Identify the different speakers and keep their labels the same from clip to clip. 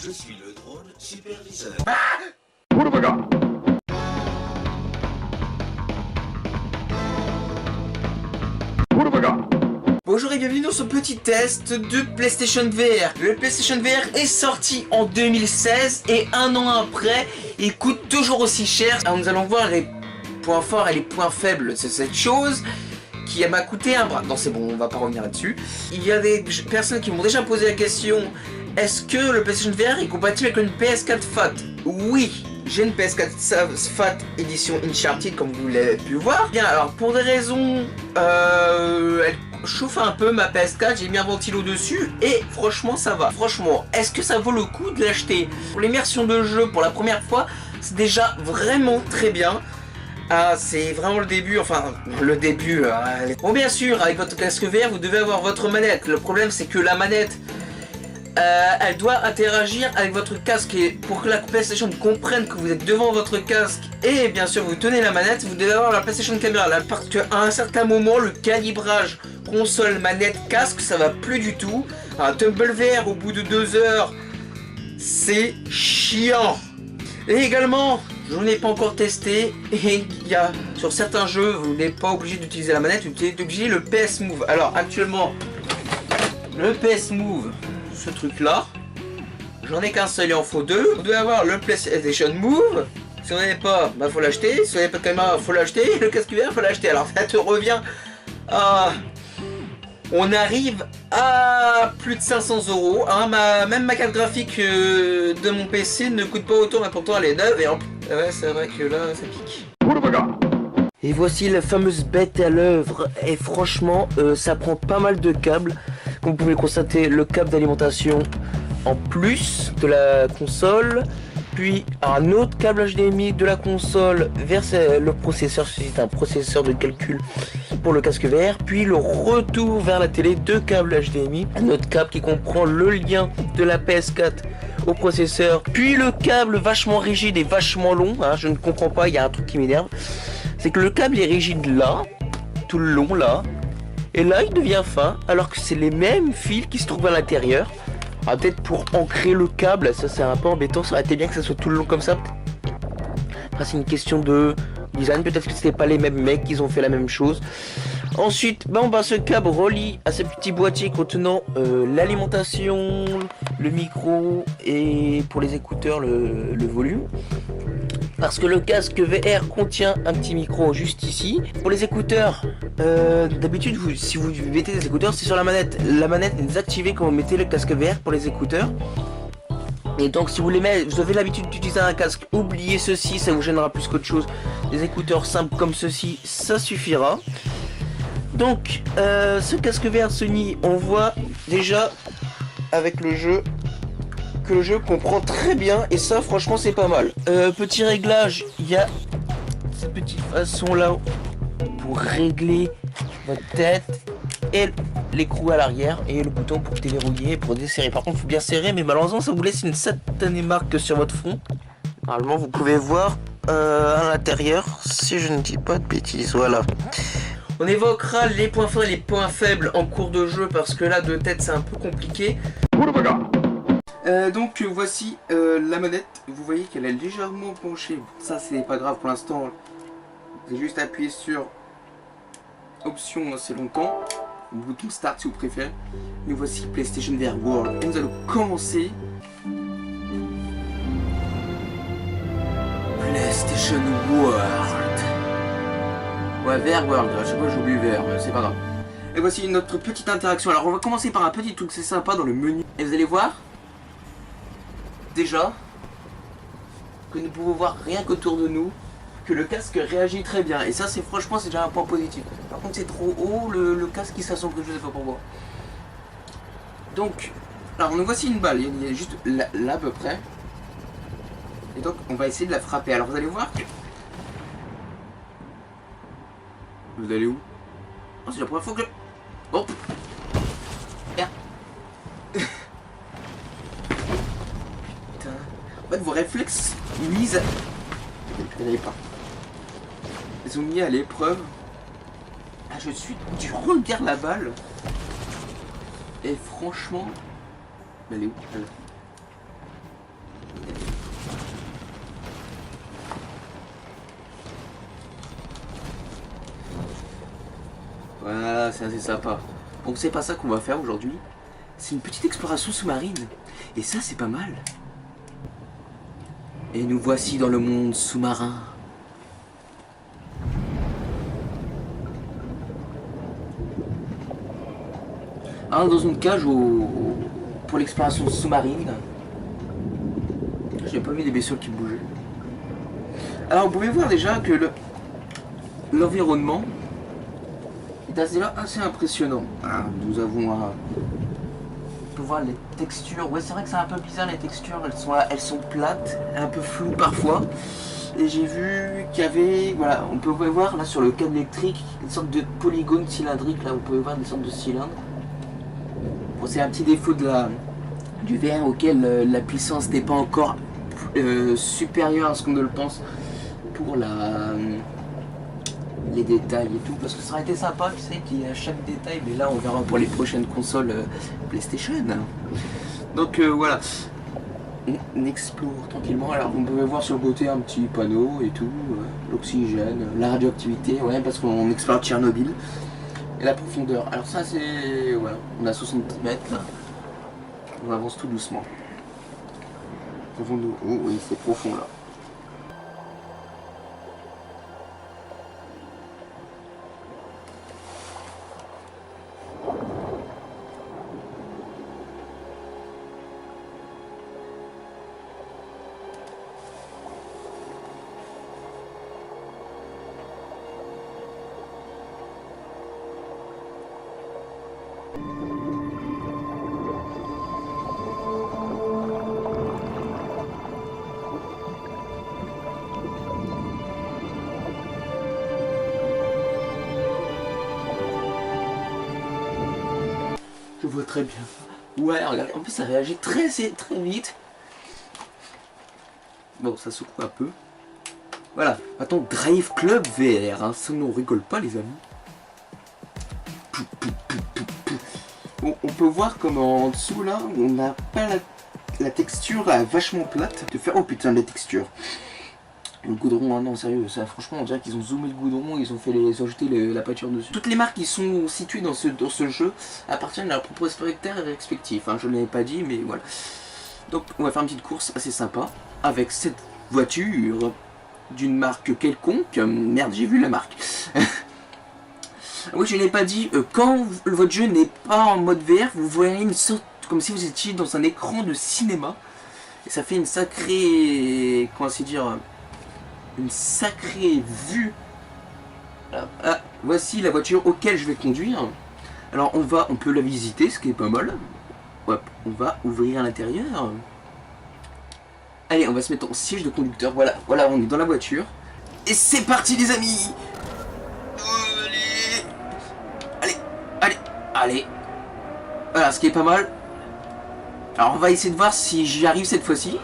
Speaker 1: Je suis le drone superviseur.
Speaker 2: Bonjour et bienvenue dans ce petit test de PlayStation VR. Le PlayStation VR est sorti en 2016 et un an après, il coûte toujours aussi cher. Alors nous allons voir les points forts et les points faibles de cette chose qui m'a coûté un bras. Non c'est bon, on va pas revenir là-dessus. Il y a des personnes qui m'ont déjà posé la question, est-ce que le PlayStation VR est compatible avec une PS4 FAT? Oui, j'ai une PS4 FAT édition Uncharted comme vous l'avez pu voir. Bien alors pour des raisons, elle chauffe un peu ma PS4, j'ai mis un ventilo dessus et franchement ça va. Franchement, est-ce que ça vaut le coup de l'acheter? Pour l'immersion de jeu pour la première fois, c'est déjà vraiment très bien. Ah, c'est vraiment le début, enfin, le début. Bon, bien sûr, avec votre casque VR, vous devez avoir votre manette. Le problème, c'est que la manette, elle doit interagir avec votre casque. Et pour que la PlayStation comprenne que vous êtes devant votre casque et bien sûr vous tenez la manette, vous devez avoir la PlayStation Camera. Là, parce qu'à un certain moment, le calibrage console, manette, casque, ça va plus du tout. Un Tumble VR au bout de 2 heures, c'est chiant. Et également, je n'ai pas encore testé, et il y a sur certains jeux, vous n'êtes pas obligé d'utiliser la manette, vous êtes obligé le PS Move. Alors actuellement, le PS Move, ce truc là, j'en ai qu'un seul, il en faut deux. Vous devez avoir le PlayStation Move, si vous n'en avez pas, bah faut l'acheter, si vous n'avez pas de caméra, faut l'acheter, le casque VR, faut l'acheter. Alors ça te revient à... On arrive à plus de 500 €. Hein, même ma carte graphique de mon PC ne coûte pas autant, mais pourtant elle est neuve. Et ouais, c'est vrai que là, ça pique. Et voici la fameuse bête à l'œuvre. Et franchement, ça prend pas mal de câbles. Comme vous pouvez constater, le câble d'alimentation en plus de la console. Puis un autre câble HDMI de la console vers le processeur, c'est un processeur de calcul pour le casque VR, puis le retour vers la télé, 2 câbles HDMI, un autre câble qui comprend le lien de la PS4 au processeur, puis le câble vachement rigide et vachement long, hein, je ne comprends pas, il y a un truc qui m'énerve, c'est que le câble est rigide là, tout le long là, et là il devient fin, alors que c'est les mêmes fils qui se trouvent à l'intérieur. Ah, peut-être pour ancrer le câble, ça c'est un peu embêtant, ça aurait été bien que ça soit tout le long comme ça. Après c'est une question de design, peut-être que c'était pas les mêmes mecs qui ont fait la même chose. Ensuite, ce câble relie à ce petit boîtier contenant l'alimentation, le micro et pour les écouteurs le volume. Parce que le casque VR contient un petit micro juste ici. Pour les écouteurs, d'habitude si vous mettez des écouteurs, c'est sur la manette. La manette est désactivée quand vous mettez le casque VR pour les écouteurs. Et donc si vous avez l'habitude d'utiliser un casque, oubliez ceci, ça vous gênera plus qu'autre chose. Des écouteurs simples comme ceci, ça suffira. Donc ce casque VR Sony, on voit déjà avec le jeu que le jeu comprend très bien, et ça franchement c'est pas mal. Petit réglage, il y a cette petite façon là pour régler votre tête et l'écrou à l'arrière et le bouton pour déverrouiller et pour desserrer. Par contre il faut bien serrer, mais malheureusement ça vous laisse une satanée marque sur votre front. Normalement vous pouvez voir à l'intérieur, si je ne dis pas de bêtises. Voilà. On évoquera les points forts et les points faibles en cours de jeu, parce que là de tête c'est un peu compliqué. Donc voici la manette, vous voyez qu'elle est légèrement penchée, ça c'est pas grave pour l'instant, vous avez juste appuyé sur option assez longtemps, le bouton start si vous préférez. Nous voici PlayStation VR World et nous allons commencer. PlayStation World. Ouais, VR World, je sais pas, j'ai oublié VR, c'est pas grave. Et voici notre petite interaction. Alors on va commencer par un petit truc, c'est sympa dans le menu. Et vous allez voir déjà que nous pouvons voir rien qu'autour de nous que le casque réagit très bien, et ça c'est franchement c'est déjà un point positif. Par contre c'est trop haut, le casque qui s'assombrit, je sais pas pourquoi. Donc alors nous voici une balle, il est juste là à peu près, et donc on va essayer de la frapper. Alors vous allez voir que... Vous allez où? Oh, c'est la première fois que... Oh merde. En fait, vos réflexes mis à... Ils sont mis à l'épreuve. Ah, je regarde la balle. Et franchement... Elle est où? Voilà, c'est assez sympa. Donc c'est pas ça qu'on va faire aujourd'hui. C'est une petite exploration sous-marine. Et ça, c'est pas mal. Et nous voici dans le monde sous-marin. Alors, dans une cage pour l'exploration sous-marine. J'ai pas vu des vaisseaux qui bougeaient. Alors, vous pouvez voir déjà que l'environnement est assez impressionnant. Ah, nous avons un... On peut voir les textures. Ouais, c'est vrai que c'est un peu bizarre, les textures. Elles sont plates, un peu floues parfois. Et j'ai vu qu'il y avait... Voilà, on peut voir là sur le câble électrique une sorte de polygone cylindrique. Là, vous pouvez voir des sortes de cylindres. Bon, c'est un petit défaut du VR auquel la puissance n'est pas encore supérieure à ce qu'on ne le pense pour les détails et tout, parce que ça aurait été sympa, tu sais, qu'il y a chaque détail, mais là on verra pour les prochaines consoles PlayStation. Donc voilà, on explore tranquillement. Alors on peut voir sur le côté un petit panneau et tout, l'oxygène, la radioactivité, ouais, parce qu'on explore Tchernobyl, et la profondeur. Alors ça c'est, voilà, on a 60 mètres là, on avance tout doucement. Profondeur, oh oui, c'est profond là. Je vois très bien. Ouais, regarde, en plus ça réagit très vite. Bon, ça secoue un peu. Voilà, maintenant Drive Club VR, hein. Ça nous rigole pas les amis. On peut voir comme en dessous là, on n'a pas la texture vachement plate. De faire, oh putain, la texture. Le goudron, hein, non sérieux, ça franchement on dirait qu'ils ont zoomé le goudron, ils ont ajouté la peinture dessus. Toutes les marques qui sont situées dans ce jeu appartiennent à leurs propriétaires respectifs, hein, je ne l'avais pas dit mais voilà. Donc on va faire une petite course assez sympa avec cette voiture d'une marque quelconque. Merde, j'ai vu la marque. Oui, je n'ai pas dit, quand votre jeu n'est pas en mode VR, vous voyez une sorte, comme si vous étiez dans un écran de cinéma. Et ça fait une sacrée, comment se dire, une sacrée vue. Ah, voici la voiture auquel je vais conduire. Alors on peut la visiter, ce qui est pas mal. Hop, on va ouvrir l'intérieur. Allez, on va se mettre en siège de conducteur. Voilà, on est dans la voiture. Et c'est parti les amis. Allez. Voilà, ce qui est pas mal. Alors on va essayer de voir si j'y arrive cette fois-ci.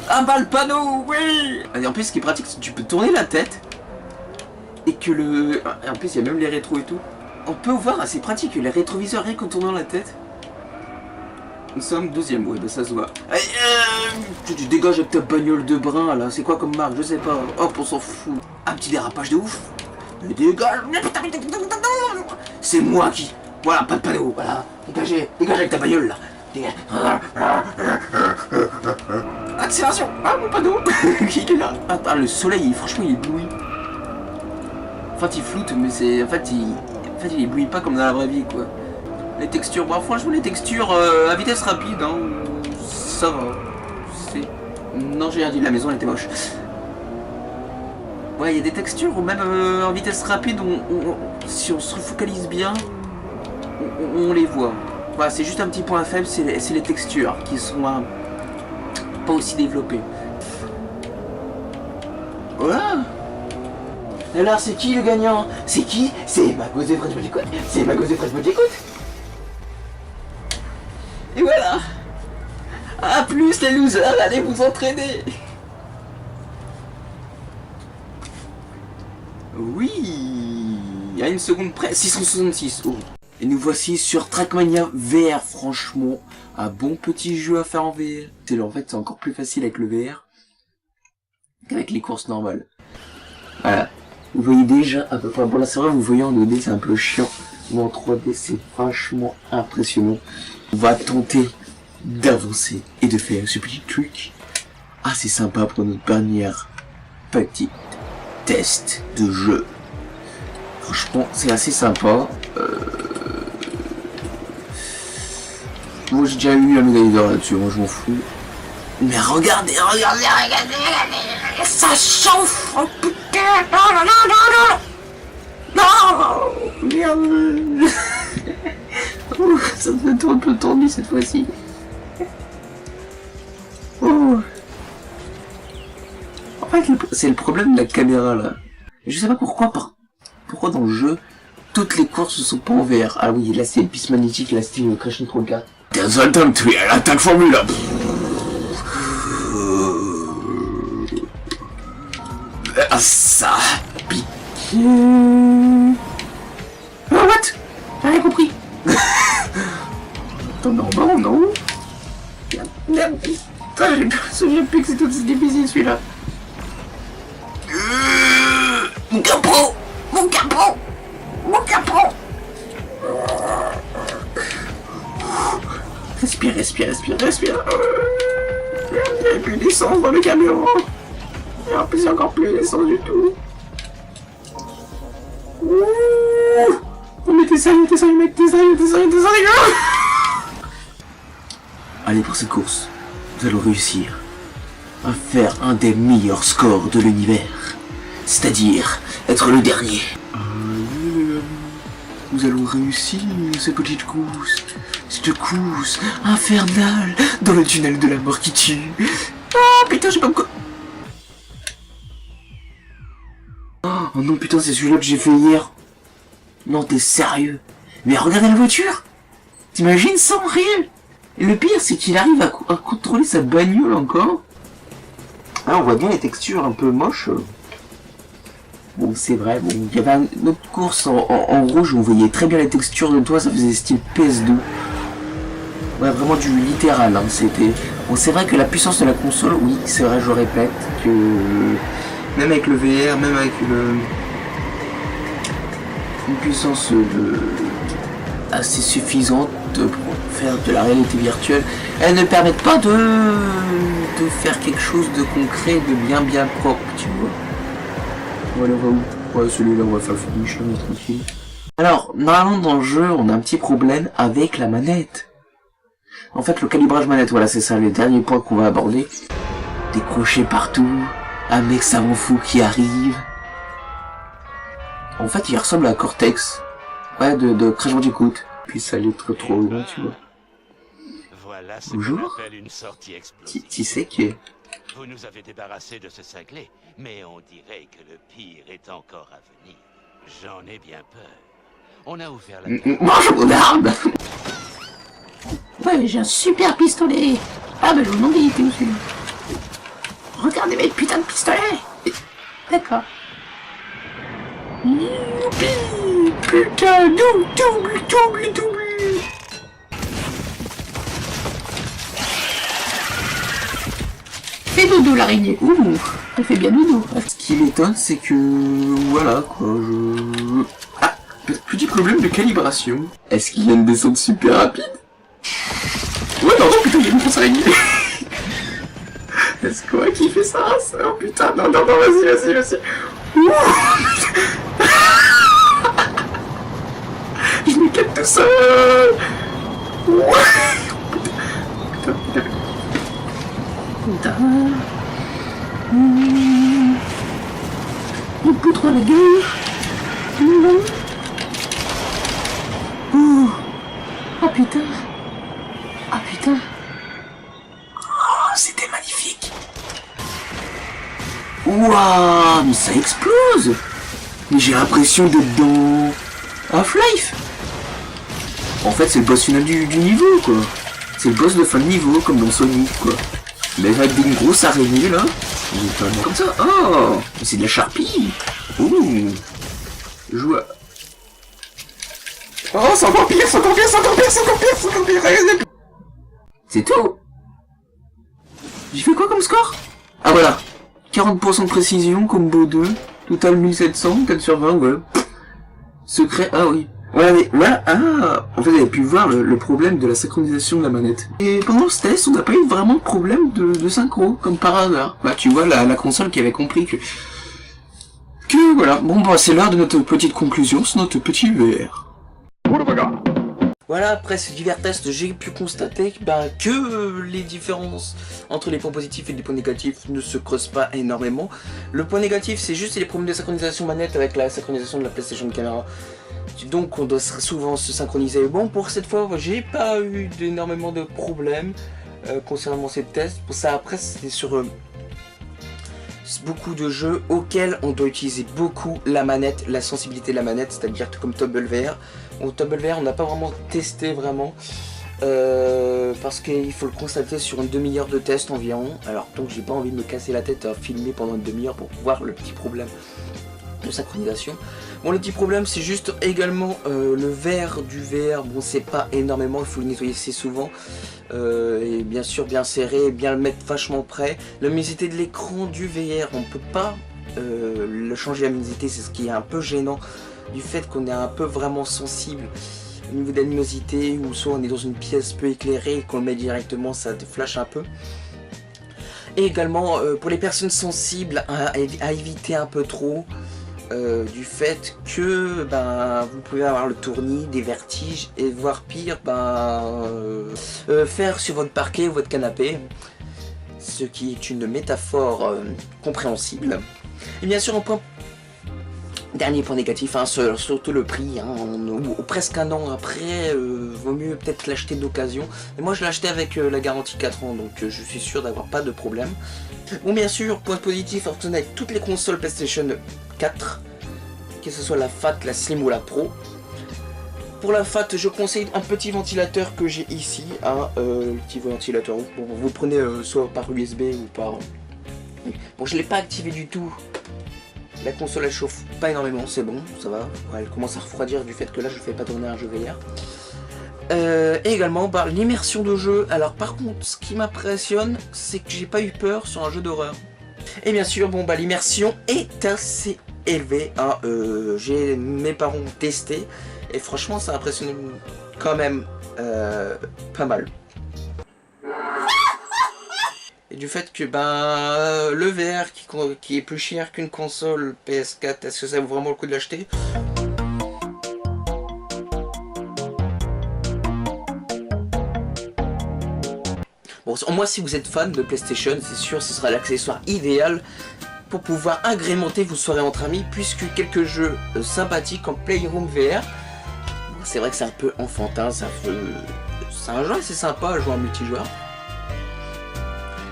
Speaker 2: Ah bah le panneau, oui. Et en plus ce qui est pratique, c'est que tu peux tourner la tête. Et que en plus il y a même les rétros et tout. On peut voir, c'est pratique, les rétroviseurs rien qu'en tournant la tête. Nous sommes deuxième, ouais, bah ça se voit. Allez, tu dégages avec ta bagnole de brun là, c'est quoi comme marque, je sais pas. Hop, on s'en fout. Un petit dérapage de ouf. Mais dégage. C'est moi qui... Voilà, pas de panneau, voilà. Dégage avec ta bagnole là. Dégage. Accélération. Ah, mon panneau. Qui est là? Ah, le soleil, franchement, il éblouit. En fait, il floute, mais c'est... En fait, il éblouit pas comme dans la vraie vie, quoi. Les textures, bon, franchement, les textures à vitesse rapide, hein, ça va. Non, j'ai rien dit, la maison elle était moche. Ouais, il y a des textures, ou même en vitesse rapide, si on se focalise bien, on les voit. Voilà, c'est juste un petit point faible, c'est les textures qui sont pas aussi développées. Voilà. Alors, c'est qui le gagnant? C'est qui? C'est Magos et Fresh Bandicoot. C'est Magos et Fresh Bandicoot. Et voilà. A plus les losers, allez vous entraîner. Oui, à une seconde près, 666. Oh. Et nous voici sur Trackmania VR, franchement, un bon petit jeu à faire en VR. En fait, c'est encore plus facile avec le VR qu'avec les courses normales. Voilà. Vous voyez déjà à peu près. Bon là c'est vrai, vous voyez en 2D c'est un peu chiant. Mais en 3D c'est vachement impressionnant. On va tenter d'avancer et de faire ce petit truc assez sympa pour notre dernière petite test de jeu. Franchement c'est assez sympa. Moi j'ai déjà eu la médaille d'or là-dessus, moi je m'en fous. Mais regardez, ça chauffe. Oh putain, non, merde. Ça me fait un peu tendu cette fois-ci. Oh. En fait, c'est le problème de la caméra là. Je sais pas pourquoi dans le jeu, toutes les courses ne sont pas en VR. Ah oui, là c'est une piste magnétique, là c'était une Crash Nitro 4. There's a time to l'attaque Formula. Ah ça pique. Oh what? J'ai rien compris. Attends, non. Merde. Putain, j'ai plus que c'est tout aussi difficile celui-là. Mon capot. Respire. Il n'y a plus d'essence dans le camion. Et en plus, il y a encore plus d'essence du tout. Oh, mais t'es sérieux, mec, t'es sérieux. Allez, pour cette course, nous allons réussir à faire un des meilleurs scores de l'univers. C'est-à-dire être le dernier. Nous allons réussir cette petite course. Cette course infernale dans le tunnel de la mort qui tue. Ah putain, j'ai pas me... Oh non putain, c'est celui-là que j'ai fait hier. Non, t'es sérieux? Mais regardez la voiture. T'imagines ça en réel? Et le pire, c'est qu'il arrive à contrôler sa bagnole encore. Ah, on voit bien les textures un peu moches. Bon, c'est vrai, bon, il y avait une autre course en rouge où on voyait très bien les textures de toi, ça faisait style PS2. Ouais, vraiment du littéral, hein, c'était... Bon, c'est vrai que la puissance de la console, oui, c'est vrai, je répète, que... Même avec le VR, même avec une puissance assez suffisante pour faire de la réalité virtuelle, elles ne permettent pas de faire quelque chose de concret, de bien propre, tu vois. Voilà, on va où? Ouais, celui-là, on va faire le finish, on est tranquille. Alors, normalement, dans le jeu, on a un petit problème avec la manette. En fait, le calibrage manette, voilà, c'est ça, le dernier point qu'on va aborder. Des crochets partout, un mec savant fou qui arrive. En fait, il ressemble à Cortex. Ouais, de Crash Bandicoot. Puis ça allait trop loin, tu vois.
Speaker 3: Voilà ce
Speaker 2: Bonjour.
Speaker 3: qu'on appelle une sortie explosive.
Speaker 2: Tu sais que...
Speaker 3: Vous nous avez débarrassé de ce cinglé, mais on dirait que le pire est encore à venir. J'en ai bien peur. On a ouvert la
Speaker 2: Mange mon arme.
Speaker 4: Ouais, j'ai un super pistolet. Ah, mais je vous demande, il était où celui-là? Regardez mes putains de pistolets. D'accord.
Speaker 2: Youpi. Putain, double.
Speaker 4: Fais dodo l'araignée. Ouh, elle fait bien dodo.
Speaker 2: Ce qui m'étonne, c'est que... Voilà, quoi, Ah, petit problème de calibration. Est-ce qu'il y a une descente super rapide? Ouais, non, putain, il y a une grosse araignée. Est-ce quoi qui fait ça? Oh putain, non, vas-y. Ouh. Je m'éclate tout seul.
Speaker 4: Putain. Il poutre la gueule. Non. Oh putain. Ah putain.
Speaker 2: Oh, c'était magnifique. Waouh, mais ça explose. Mais j'ai l'impression d'être dans Half-Life. En fait, c'est le boss final du niveau, quoi. C'est le boss de fin de niveau, comme dans Sonic, quoi. Mais avec une grosse araignée, là. Comme ça. Oh, c'est de la charpie. Ouh. Je vois. Oh, c'est encore pire. C'est tout. J'ai fait quoi comme score? Ah voilà. 40% de précision, combo 2. Total 1700, 4 sur 20, ouais. Secret, ah oui. Ouais, mais voilà, en fait, vous avez pu voir le problème de la synchronisation de la manette. Et pendant ce test, on n'a pas eu vraiment de problème de synchro, comme par hasard. Bah, tu vois, la console qui avait compris que voilà. Bon, bah, c'est l'heure de notre petite conclusion sur notre petit VR. Voilà, après ces divers tests, j'ai pu constater que les différences entre les points positifs et les points négatifs ne se creusent pas énormément. Le point négatif, c'est juste les problèmes de synchronisation manette avec la synchronisation de la PlayStation Camera. Donc on doit souvent se synchroniser. Bon, pour cette fois, j'ai pas eu énormément de problèmes concernant ces tests. Pour ça, après, c'est sur beaucoup de jeux auxquels on doit utiliser beaucoup la manette, la sensibilité de la manette, c'est-à-dire comme Tumble VR. Au Tumble VR, on n'a pas vraiment testé vraiment parce qu'il faut le constater sur une demi-heure de test environ. Alors donc j'ai pas envie de me casser la tête à filmer pendant une demi-heure pour voir le petit problème de synchronisation. Bon, le petit problème, c'est juste également le verre du VR. Bon, c'est pas énormément, il faut le nettoyer assez souvent. Et bien sûr, bien serré, bien le mettre vachement près. La luminosité de l'écran du VR, on peut pas le changer la luminosité, c'est ce qui est un peu gênant. Du fait qu'on est un peu vraiment sensible au niveau de la luminosité, ou soit on est dans une pièce peu éclairée et qu'on le met directement, ça te flash un peu. Et également, pour les personnes sensibles, à éviter un peu trop. Du fait que vous pouvez avoir le tournis, des vertiges et voire pire faire sur votre parquet ou votre canapé, ce qui est une métaphore compréhensible. Et bien sûr, dernier point négatif, surtout le prix, presque un an après, vaut mieux peut-être l'acheter d'occasion. Et moi je l'ai acheté avec la garantie 4 ans, donc je suis sûr d'avoir pas de problème. Bon, bien sûr, point positif, fonctionne avec toutes les consoles PlayStation 4, que ce soit la FAT, la Slim ou la Pro. Pour la FAT, je conseille un petit ventilateur que j'ai ici, le petit ventilateur. Bon, vous le prenez soit par USB ou par... Bon, je l'ai pas activé du tout. La console elle chauffe pas énormément, c'est bon, ça va. Ouais, elle commence à refroidir du fait que là je fais pas tourner un jeu VR. Et également l'immersion de jeu. Alors par contre, ce qui m'impressionne, c'est que j'ai pas eu peur sur un jeu d'horreur. Et bien sûr, l'immersion est assez élevée. J'ai mes parents testé et franchement ça a impressionné quand même pas mal. Et du fait que le VR qui est plus cher qu'une console PS4, est-ce que ça vaut vraiment le coup de l'acheter? Bon, moi si vous êtes fan de PlayStation, c'est sûr ce sera l'accessoire idéal pour pouvoir agrémenter vos soirées entre amis, puisque quelques jeux sympathiques en Playroom VR. C'est vrai que c'est un peu enfantin, c'est un jeu assez sympa à jouer en multijoueur.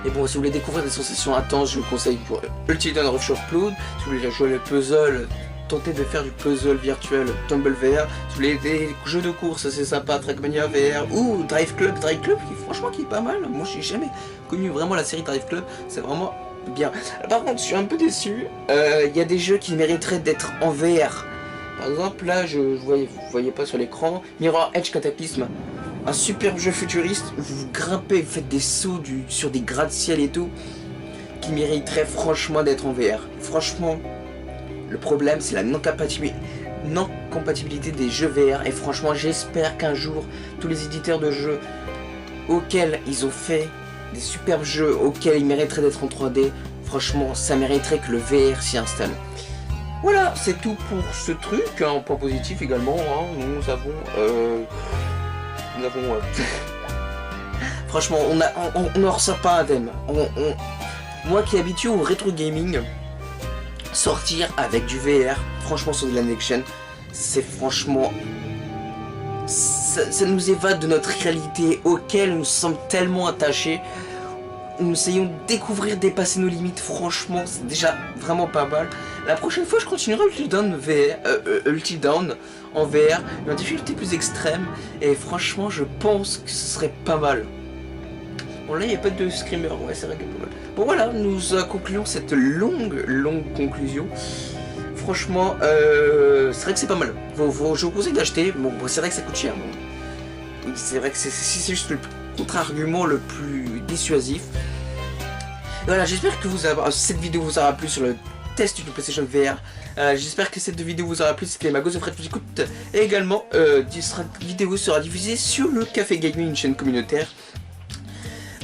Speaker 2: Et bon, si vous voulez découvrir des sensations intenses, je vous conseille pour Until Dawn Rush of Blood. Si vous voulez jouer le puzzle, tentez de faire du puzzle virtuel Tumble VR. Si vous voulez des jeux de course assez sympa, Trackmania VR ou Drive Club, qui est pas mal. Moi, j'ai jamais connu vraiment la série Drive Club, c'est vraiment bien. Par contre, je suis un peu déçu. Il y a des jeux qui mériteraient d'être en VR. Par exemple, là, vous voyez pas sur l'écran, Mirror Edge Cataclysm. Un superbe jeu futuriste, vous grimpez, vous faites des sauts sur des gratte-ciel et tout, qui mériterait franchement d'être en VR. Franchement, le problème c'est la non-compatibilité des jeux VR, et franchement j'espère qu'un jour, tous les éditeurs de jeux auxquels ils ont fait des superbes jeux, auxquels ils mériteraient d'être en 3D, franchement ça mériterait que le VR s'y installe. Voilà, c'est tout pour ce truc, en point positif également, nous avons... Franchement, on n'en ressort pas indemne. Moi qui est habitué au rétro gaming, sortir avec du VR, franchement sur de la next-gen, c'est franchement... Ça nous évade de notre réalité auquel nous sommes tellement attachés. Nous essayons de découvrir, dépasser nos limites, franchement c'est déjà vraiment pas mal. La prochaine fois je continuerai Until Dawn en VR, mais en difficulté plus extrême, et franchement je pense que ce serait pas mal. Bon là il n'y a pas de screamer, ouais c'est vrai que pas mal. Bon voilà, nous concluons cette longue conclusion. Franchement, c'est vrai que c'est pas mal. Je vous conseille d'acheter, bon c'est vrai que ça coûte cher. Bon. C'est vrai que c'est juste le contre-argument le plus dissuasif. Et voilà, j'espère que cette vidéo vous aura plu sur le test du PlayStation VR. J'espère que cette vidéo vous aura plu. C'était Magos de Fred Écoute. Et également, cette vidéo sera diffusée sur le Café Gaming, une chaîne communautaire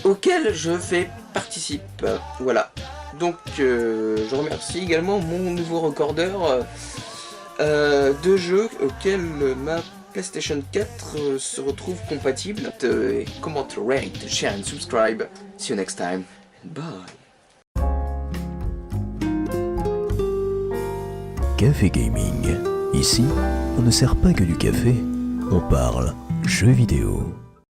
Speaker 2: auquel je fais participe. Voilà. Donc, je remercie également mon nouveau recordeur de jeux auquel ma PlayStation 4 se retrouve compatible. Comment rate, share and subscribe. See you next time. Bye.
Speaker 5: Café Gaming. Ici, on ne sert pas que du café, on parle jeux vidéo.